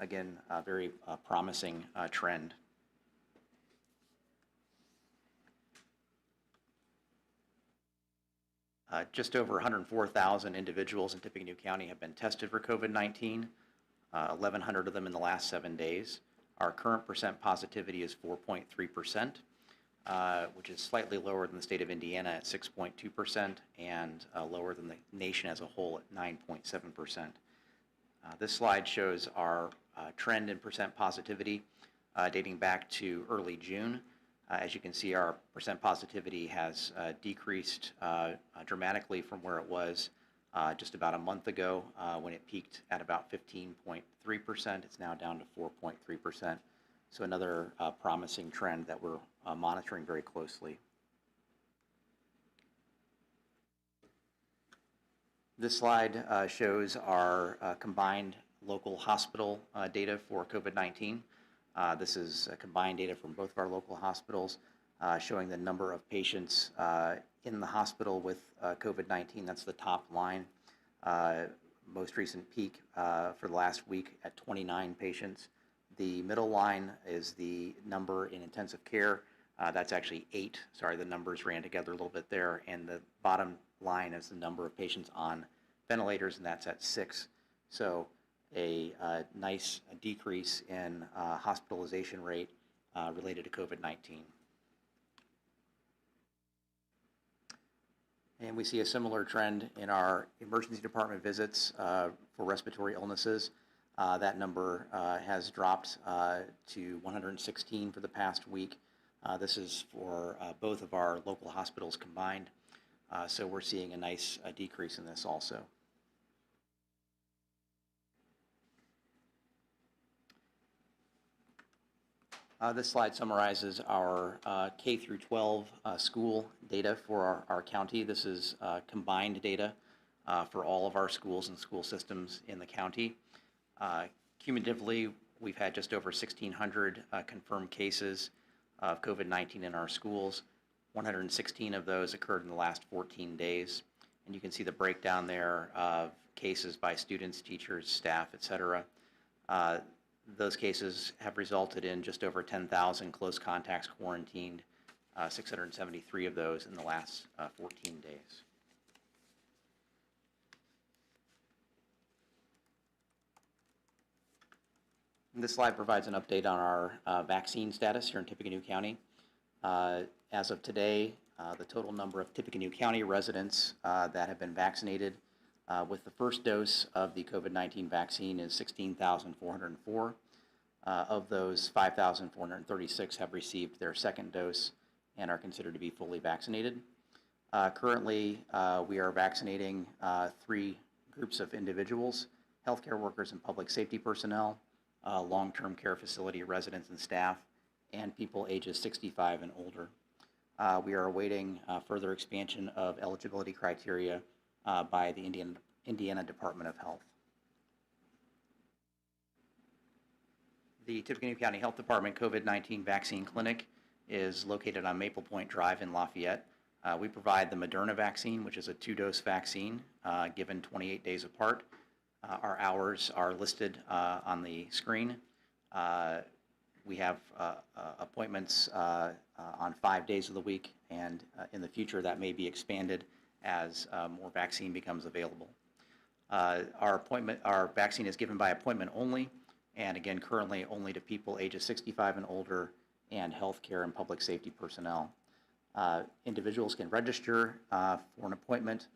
again, a very promising trend. Just over 104,000 individuals in Tippecanoe County have been tested for COVID-19, 1,100 of them in the last 7 days. Our current percent positivity is 4.3%, which is slightly lower than the state of Indiana at 6.2% and lower than the nation as a whole at 9.7%. This slide shows our trend in percent positivity dating back to early June. As you can see, our percent positivity has decreased dramatically from where it was just about a month ago when it peaked at about 15.3%. It's now down to 4.3%. So another promising trend that we're monitoring very closely. This slide shows our combined local hospital data for COVID-19. This is combined data from both of our local hospitals showing the number of patients in the hospital with COVID-19. That's the top line. Most recent peak for the last week at 29 patients. The middle line is the number in intensive care. That's actually 8. Sorry, the numbers ran together a little bit there. And the bottom line is the number of patients on ventilators, and that's at 6. So a nice decrease in hospitalization rate related to COVID-19. And we see a similar trend in our emergency department visits for respiratory illnesses. That number has dropped to 116 for the past week. This is for both of our local hospitals combined. So we're seeing a nice decrease in this also. This slide summarizes our K through 12 school data for our county. This is combined data for all of our schools and school systems in the county. Cumulatively, we've had just over 1,600 confirmed cases of COVID-19 in our schools. 116 of those occurred in the last 14 days. And you can see the breakdown there of cases by students, teachers, staff, etc. Those cases have resulted in just over 10,000 close contacts quarantined, 673 of those in the last 14 days. And this slide provides an update on our vaccine status here in Tippecanoe County. As of today, the total number of Tippecanoe County residents that have been vaccinated with the first dose of the COVID-19 vaccine is 16,404. Of those, 5,436 have received their second dose and are considered to be fully vaccinated. Currently, we are vaccinating 3 groups of individuals: healthcare workers and public safety personnel, long-term care facility residents and staff, and people ages 65 and older. We are awaiting further expansion of eligibility criteria by the Indiana Department of Health. The Tippecanoe County Health Department COVID-19 vaccine clinic is located on Maple Point Drive in Lafayette. We provide the Moderna vaccine, which is a 2-dose vaccine given 28 days apart. Our hours are listed on the screen. We have appointments on 5 days of the week, and in the future that may be expanded as more vaccine becomes available. Our vaccine is given by appointment only, and again, currently only to people ages 65 and older and healthcare and public safety personnel. Individuals can register for an appointment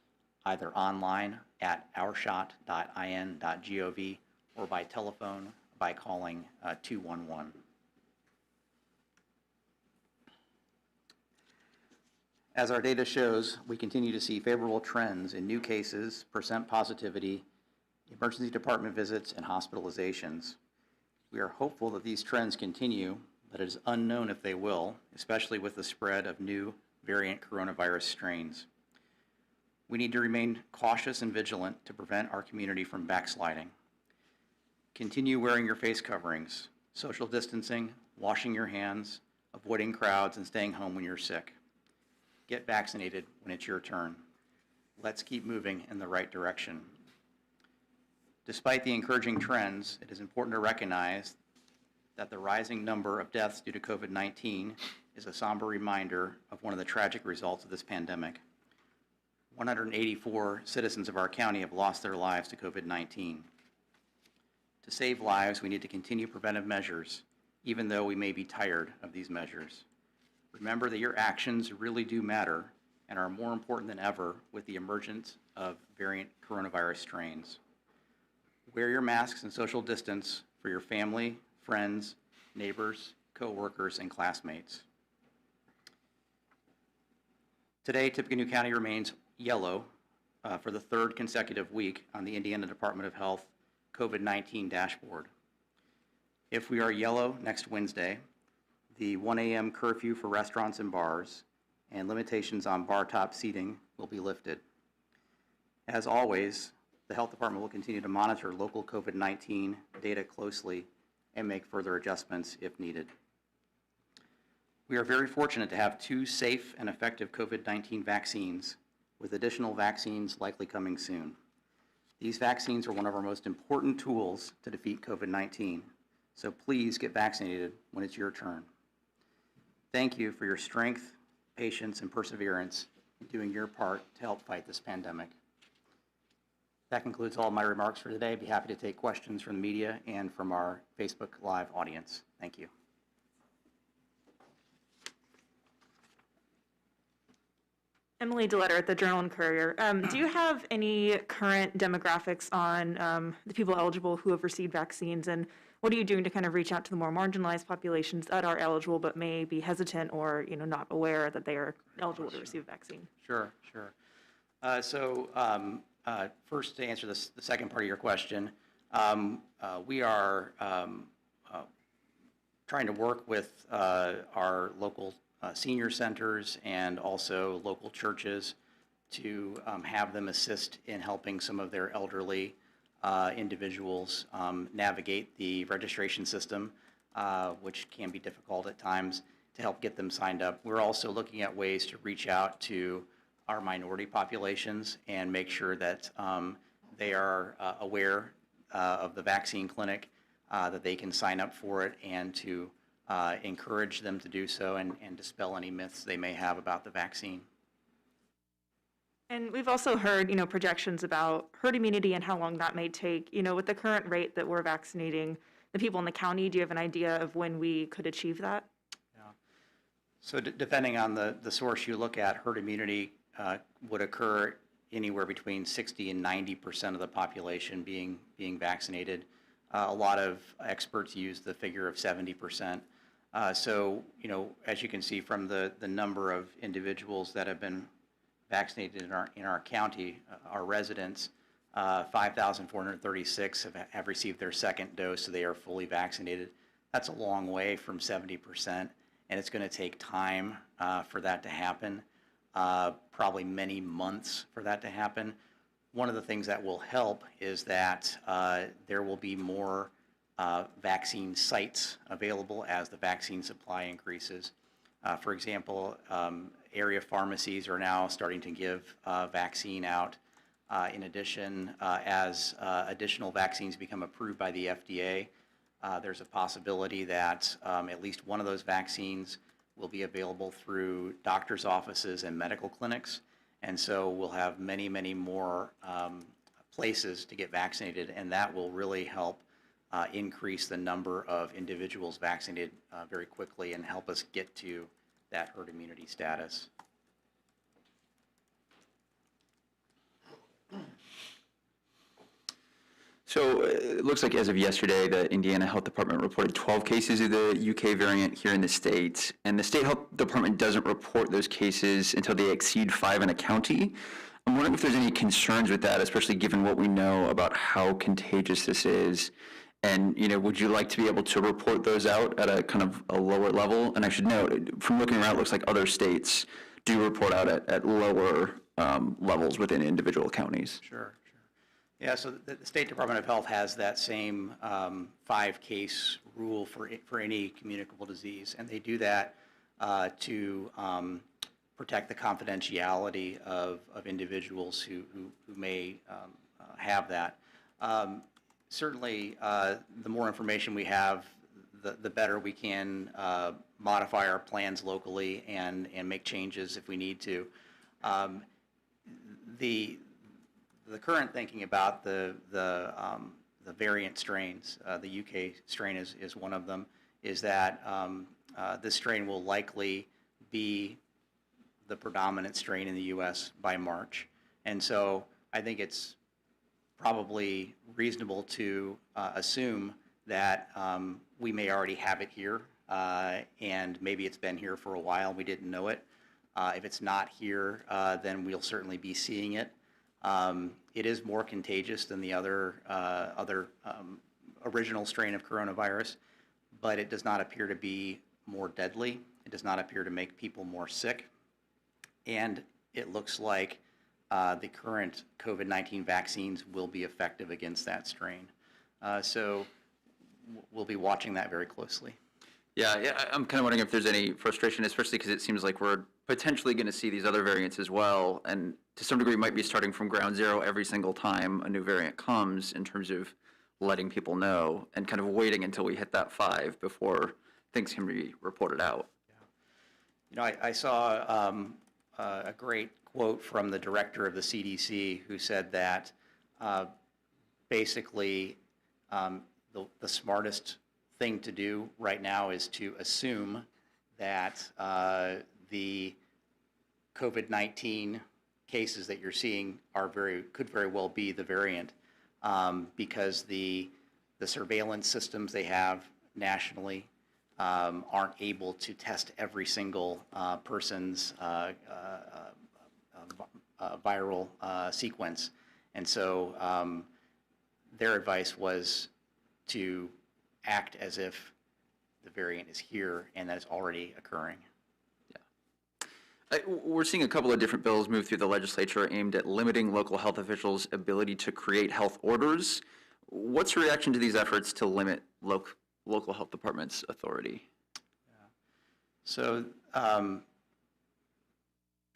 either online at ourshot.in.gov or by telephone by calling 211. As our data shows, we continue to see favorable trends in new cases, percent positivity, emergency department visits, and hospitalizations. We are hopeful that these trends continue, but it is unknown if they will, especially with the spread of new variant coronavirus strains. We need to remain cautious and vigilant to prevent our community from backsliding. Continue wearing your face coverings, social distancing, washing your hands, avoiding crowds, and staying home when you're sick. Get vaccinated when it's your turn. Let's keep moving in the right direction. Despite the encouraging trends, it is important to recognize that the rising number of deaths due to COVID-19 is a somber reminder of one of the tragic results of this pandemic. 184 citizens of our county have lost their lives to COVID-19. To save lives, we need to continue preventive measures, even though we may be tired of these measures. Remember that your actions really do matter and are more important than ever with the emergence of variant coronavirus strains. Wear your masks and social distance for your family, friends, neighbors, co-workers, and classmates. Today, Tippecanoe County remains yellow for the third consecutive week on the Indiana Department of Health COVID-19 dashboard. If we are yellow next Wednesday, the 1 a.m. curfew for restaurants and bars and limitations on bar top seating will be lifted. As always, the Health Department will continue to monitor local COVID-19 data closely and make further adjustments if needed. We are very fortunate to have 2 safe and effective COVID-19 vaccines, with additional vaccines likely coming soon. These vaccines are one of our most important tools to defeat COVID-19, so please get vaccinated when it's your turn. Thank you for your strength, patience, and perseverance in doing your part to help fight this pandemic. That concludes all my remarks for today. I'd be happy to take questions from the media and from our Facebook Live audience. Thank you. Emily DeLetter at the Journal and Courier. Do you have any current demographics on the people eligible who have received vaccines, and what are you doing to kind of reach out to the more marginalized populations that are eligible but may be hesitant or not aware that they are eligible to receive a vaccine? Sure. First, to answer the second part of your question, we are trying to work with our local senior centers and also local churches to have them assist in helping some of their elderly individuals navigate the registration system, which can be difficult at times, to help get them signed up. We're also looking at ways to reach out to our minority populations and make sure that they are aware of the vaccine clinic, that they can sign up for it, and to encourage them to do so and dispel any myths they may have about the vaccine. And we've also heard, projections about herd immunity and how long that may take. With the current rate that we're vaccinating the people in the county, do you have an idea of when we could achieve that? Yeah. So depending on the source you look at, herd immunity would occur anywhere between 60 and 90% of the population being vaccinated. A lot of experts use the figure of 70%. So, as you can see from the number of individuals that have been vaccinated in our county, our residents, 5,436 have received their second dose, so they are fully vaccinated. That's a long way from 70%, and it's going to take time for that to happen, probably many months for that to happen. One of the things that will help is that there will be more vaccine sites available as the vaccine supply increases. For example, area pharmacies are now starting to give vaccine out. In addition, as additional vaccines become approved by the FDA, there's a possibility that at least one of those vaccines will be available through doctors' offices and medical clinics. And so we'll have many, many more places to get vaccinated, and that will really help increase the number of individuals vaccinated very quickly and help us get to that herd immunity status. So it looks like as of yesterday, the Indiana Health Department reported 12 cases of the UK variant here in the state, and the state health department doesn't report those cases until they exceed 5 in a county. I'm wondering if there's any concerns with that, especially given what we know about how contagious this is. And, would you like to be able to report those out at a kind of a lower level? And I should note, from looking around, it looks like other states do report out at lower levels within individual counties. Sure. Yeah, so the State Department of Health has that same 5-case rule for any communicable disease, and they do that to protect the confidentiality of individuals who may have that. certainly, the more information we have, the better we can modify our plans locally and make changes if we need to. The current thinking about the variant strains, the UK strain is one of them, is that this strain will likely be the predominant strain in the U.S. by March. And so I think it's probably reasonable to assume that we may already have it here, and maybe it's been here for a while, we didn't know it. If it's not here, then we'll certainly be seeing it. It is more contagious than the other original strain of coronavirus, but it does not appear to be more deadly. It does not appear to make people more sick. And it looks like the current COVID-19 vaccines will be effective against that strain. So we'll be watching that very closely. Yeah, I'm kind of wondering if there's any frustration, especially because it seems like we're potentially going to see these other variants as well, and to some degree might be starting from ground zero every single time a new variant comes in terms of letting people know and kind of waiting until we hit that 5 before things can be reported out. You know, I saw a great quote from the director of the CDC who said that basically the smartest thing to do right now is to assume that the COVID-19 cases that you're seeing could very well be the variant, because the surveillance systems they have nationally aren't able to test every single person's viral sequence. And so their advice was to act as if the variant is here and that is already occurring. Yeah. We're seeing a couple of different bills move through the legislature aimed at limiting local health officials' ability to create health orders. What's your reaction to these efforts to limit local health departments' authority? So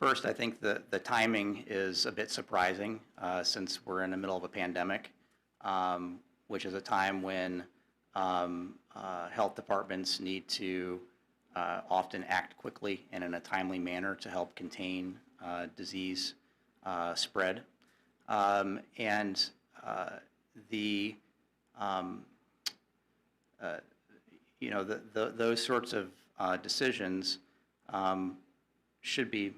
first, I think the timing is a bit surprising since we're in the middle of a pandemic, which is a time when health departments need to often act quickly and in a timely manner to help contain disease spread. Those sorts of decisions should be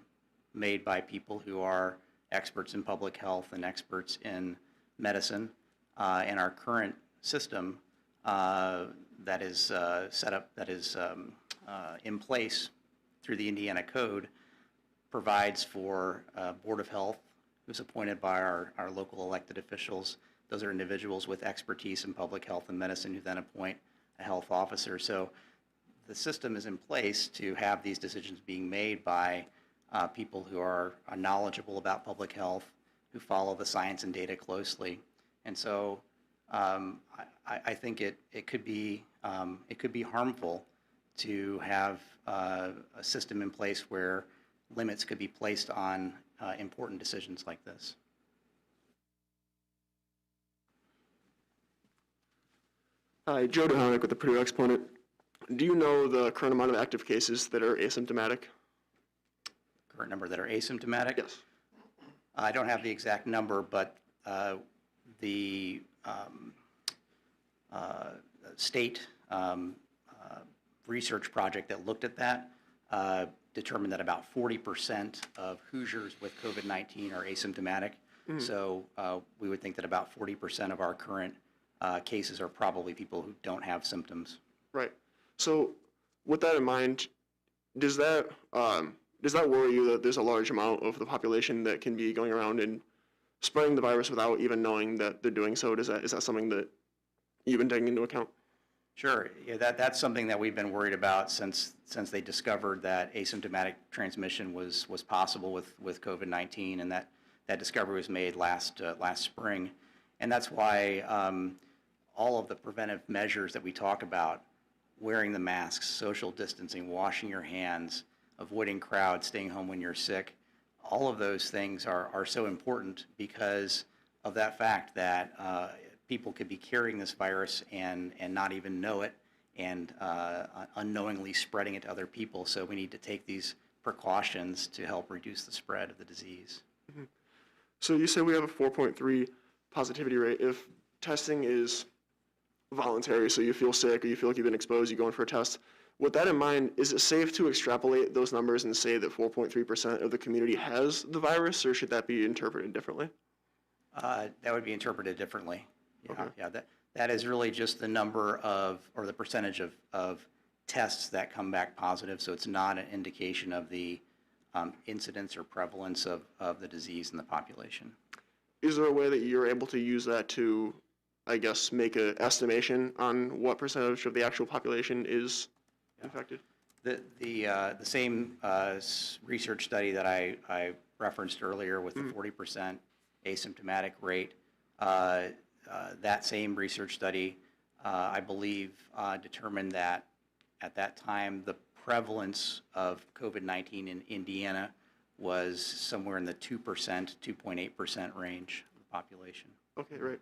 made by people who are experts in public health and experts in medicine. And our current system that is set up, that is in place through the Indiana Code, provides for a Board of Health who's appointed by our local elected officials. Those are individuals with expertise in public health and medicine who then appoint a health officer. So the system is in place to have these decisions being made by people who are knowledgeable about public health, who follow the science and data closely. And so I think it could be harmful to have a system in place where limits could be placed on important decisions like this. Hi, Joe DeHonick with the Purdue Exponent. Do you know the current amount of active cases that are asymptomatic? Current number that are asymptomatic? Yes. I don't have the exact number, but the state research project that looked at that determined that about 40% of Hoosiers with COVID-19 are asymptomatic. Mm-hmm. So we would think that about 40% of our current cases are probably people who don't have symptoms. Right. So with that in mind, does that worry you that there's a large amount of the population that can be going around and spreading the virus without even knowing that they're doing so? Is that something that you've been taking into account? Sure. Yeah, that's something that we've been worried about since they discovered that asymptomatic transmission was possible with COVID-19, and that discovery was made last spring. And that's why all of the preventive measures that we talk about, wearing the masks, social distancing, washing your hands, avoiding crowds, staying home when you're sick, all of those things are so important because of that fact that people could be carrying this virus and not even know it, and unknowingly spreading it to other people. So we need to take these precautions to help reduce the spread of the disease. So you said we have a 4.3 positivity rate. If testing is voluntary, so you feel sick or you feel like you've been exposed, you go in for a test. With that in mind, is it safe to extrapolate those numbers and say that 4.3% of the community has the virus, or should that be interpreted differently? That would be interpreted differently. Yeah, Okay. yeah. That is really just the number of, or the percentage of tests that come back positive. So it's not an indication of the incidence or prevalence of the disease in the population. Is there a way that you're able to use that to, I guess, make an estimation on what percentage of the actual population is infected? The same research study that I referenced earlier with the 40% asymptomatic rate, that same research study, I believe, determined that at that time the prevalence of COVID-19 in Indiana was somewhere in the 2%, 2.8% range of the population. Okay, right.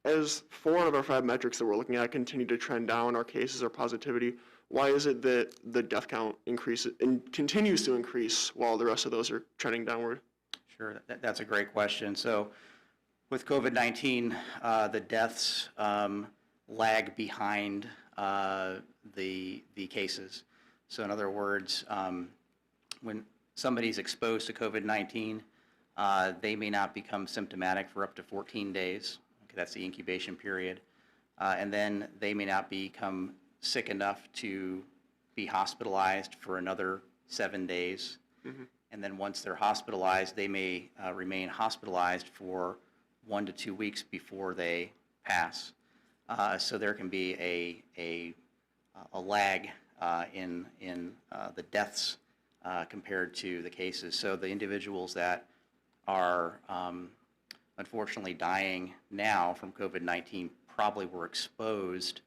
As 4 out of our 5 metrics that we're looking at continue to trend down, our cases, our positivity, why is it that the death count increases and continues to increase while the rest of those are trending downward? Sure, that's a great question. So with COVID-19, the deaths lag behind the cases. So in other words, when somebody's exposed to COVID-19, they may not become symptomatic for up to 14 days. Okay, that's the incubation period. And then they may not become sick enough to be hospitalized for another 7 days. And then once they're hospitalized, they may remain hospitalized for 1 to 2 weeks before they pass. So there can be a lag in the deaths compared to the cases. So the individuals that are unfortunately dying now from COVID-19 probably were exposed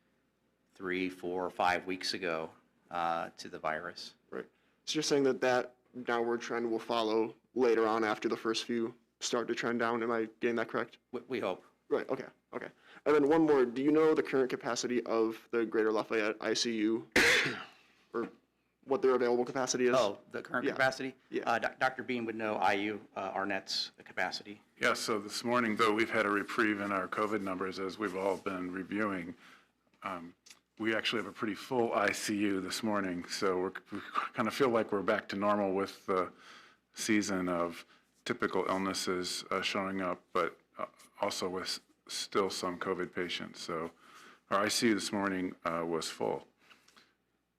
3, 4, 5 weeks ago to the virus. Right. So you're saying that that downward trend will follow later on after the first few start to trend down. Am I getting that correct? We hope. Right, okay, okay. And then one more, do you know the current capacity of the Greater Lafayette ICU or what their available capacity is? Oh, the current capacity? Yeah. Dr. Bean would know IU, Arnett's capacity. Yeah, so this morning, though we've had a reprieve in our COVID numbers as we've all been reviewing, we actually have a pretty full ICU this morning, so we kind of feel like we're back to normal with the season of typical illnesses showing up, but also with still some COVID patients. So our ICU this morning was full.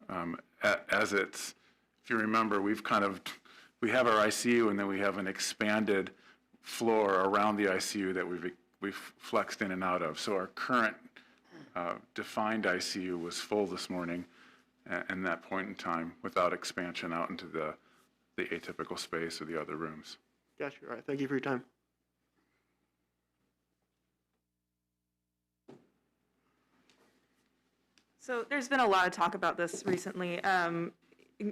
If you remember, we have our ICU and then we have an expanded floor around the ICU that we've flexed in and out of. So our current defined ICU was full this morning at that point in time without expansion out into the atypical space or the other rooms. Gotcha, all right, thank you for your time. So there's been a lot of talk about this recently. And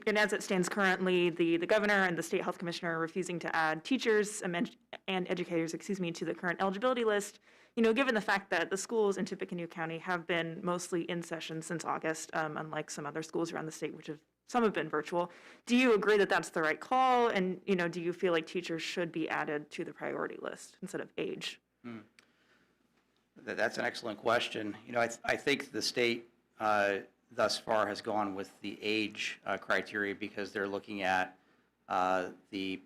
as it stands currently, the governor and the state health commissioner are refusing to add teachers and educators, to the current eligibility list. Given the fact that the schools in Tippecanoe County have been mostly in session since August, unlike some other schools around the state, some have been virtual. Do you agree that that's the right call? And, do you feel like teachers should be added to the priority list instead of age? That's an excellent question. I think the state thus far has gone with the age criteria because they're looking at the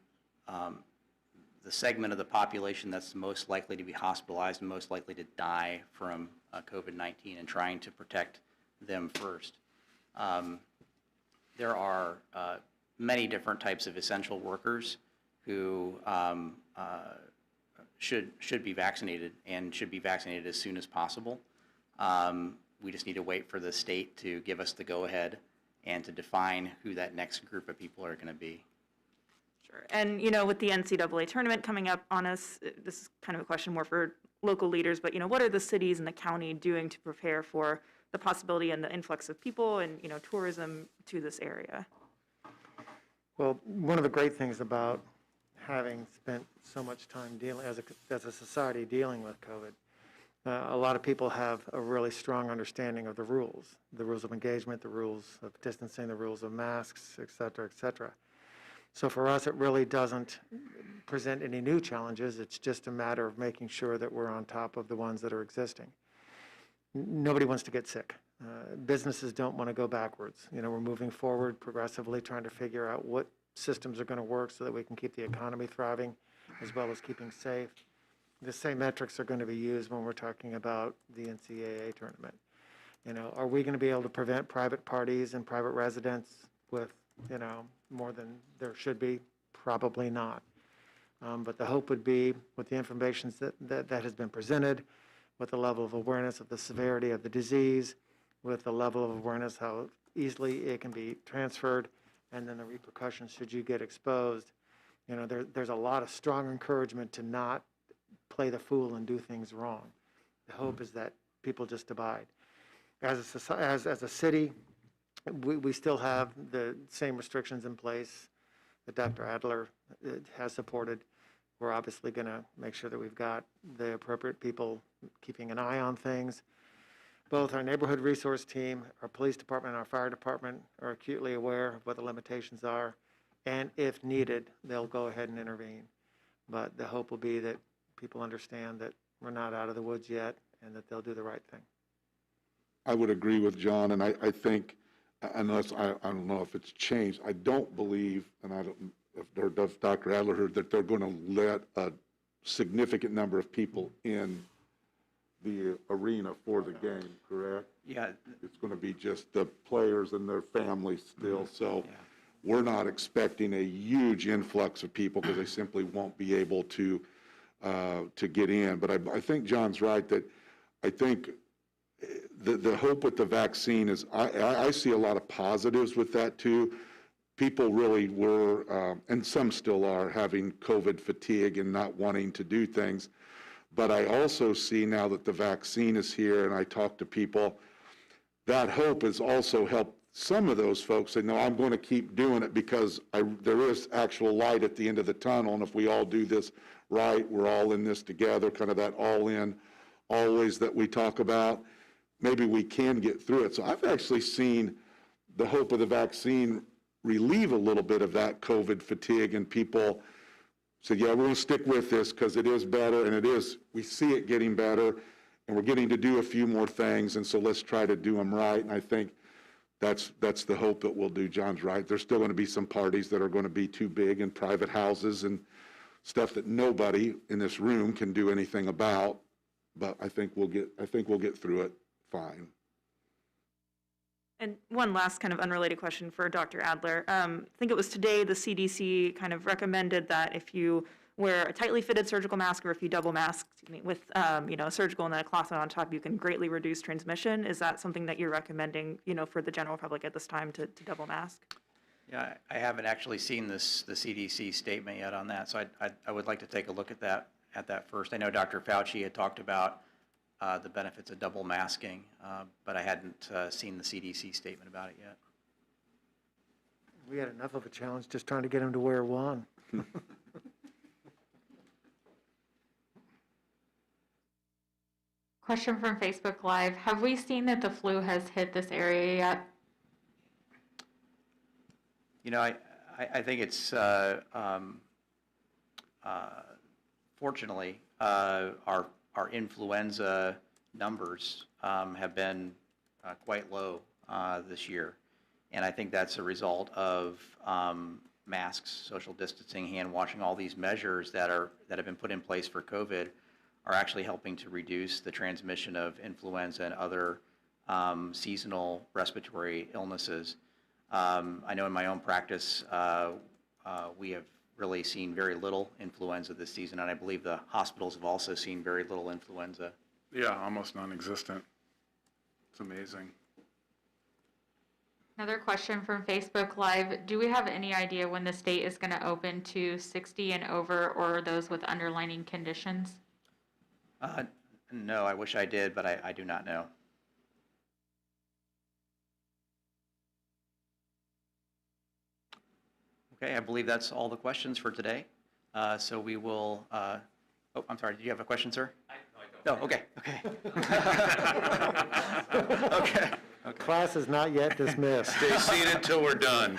segment of the population that's most likely to be hospitalized and most likely to die from COVID-19 and trying to protect them first. There are many different types of essential workers who should be vaccinated and should be vaccinated as soon as possible. We just need to wait for the state to give us the go-ahead and to define who that next group of people are going to be. Sure. And, with the NCAA tournament coming up on us, this is kind of a question more for local leaders, but, what are the cities and the county doing to prepare for the possibility and the influx of people and, tourism to this area? Well, one of the great things about having spent so much time dealing as a society dealing with COVID A lot of people have a really strong understanding of the rules of engagement, the rules of distancing, the rules of masks, et cetera, et cetera. So for us, it really doesn't present any new challenges. It's just a matter of making sure that we're on top of the ones that are existing. Nobody wants to get sick. Businesses don't want to go backwards. You know, we're moving forward progressively, trying to figure out what systems are going to work so that we can keep the economy thriving, as well as keeping safe. The same metrics are going to be used when we're talking about the NCAA tournament. You know, are we going to be able to prevent private parties and private residents with, you know, more than there should be? Probably not. But the hope would be, with the information that has been presented, with the level of awareness of the severity of the disease, with the level of awareness how easily it can be transferred, and then the repercussions should you get exposed. You know, there's a lot of strong encouragement to not play the fool and do things wrong. The hope is that people just abide. As a city, we still have the same restrictions in place that Dr. Adler has supported. We're obviously going to make sure that we've got the appropriate people keeping an eye on things. Both our neighborhood resource team, our police department, and our fire department are acutely aware of what the limitations are, and if needed, they'll go ahead and intervene. But the hope will be that people understand that we're not out of the woods yet and that they'll do the right thing. I would agree with John, and I think, unless, I don't know if it's changed, I don't believe, and I don't, if Dr. Adler heard, that they're going to let a significant number of people in the arena for the game, correct? Yeah. It's going to be just the players and their families still, so we're not expecting a huge influx of people because they simply won't be able to get in. But I think John's right that I think the hope with the vaccine is I see a lot of positives with that too. People really were, and some still are, having COVID fatigue and not wanting to do things. But I also see now that the vaccine is here, and I talk to people, that hope has also helped some of those folks say, no, I'm going to keep doing it because there is actual light at the end of the tunnel, and if we all do this right, we're all in this together, kind of that all in, always that we talk about, maybe we can get through it. So I've actually seen the hope of the vaccine relieve a little bit of that COVID fatigue, and people say, yeah, we're going to stick with this because it is better, and it is, we see it getting better, and we're getting to do a few more things, and so let's try to do them right. And I think that's the hope that we'll do. John's right. There's still going to be some parties that are going to be too big, and private houses and stuff that nobody in this room can do anything about. But I think we'll get through it fine. And one last kind of unrelated question for Dr. Adler. I think it was today the CDC kind of recommended that if you wear a tightly fitted surgical mask or if you double mask with a surgical and then a cloth on top, you can greatly reduce transmission. Is that something that you're recommending, for the general public at this time to double mask? Yeah, I haven't actually seen the CDC statement yet on that, so I would like to take a look at that first. I know Dr. Fauci had talked about the benefits of double masking, but I hadn't seen the CDC statement about it yet. We had enough of a challenge just trying to get him to wear one. Question from Facebook Live. Have we seen that the flu has hit this area yet? I think it's, fortunately, our influenza numbers have been quite low this year. And I think that's a result of masks, social distancing, hand washing, all these measures that have been put in place for COVID are actually helping to reduce the transmission of influenza and other seasonal respiratory illnesses. I know in my own practice, we have really seen very little influenza this season, and I believe the hospitals have also seen very little influenza. Yeah, almost non-existent. It's amazing. Another question from Facebook Live. Do we have any idea when the state is going to open to 60 and over or those with underlying conditions? No, I wish I did, but I do not know. Okay, I believe that's all the questions for today. So we will, oh, I'm sorry, did you have a question, sir? No, okay, okay. Okay. Class is not yet dismissed. Stay seated till we're done.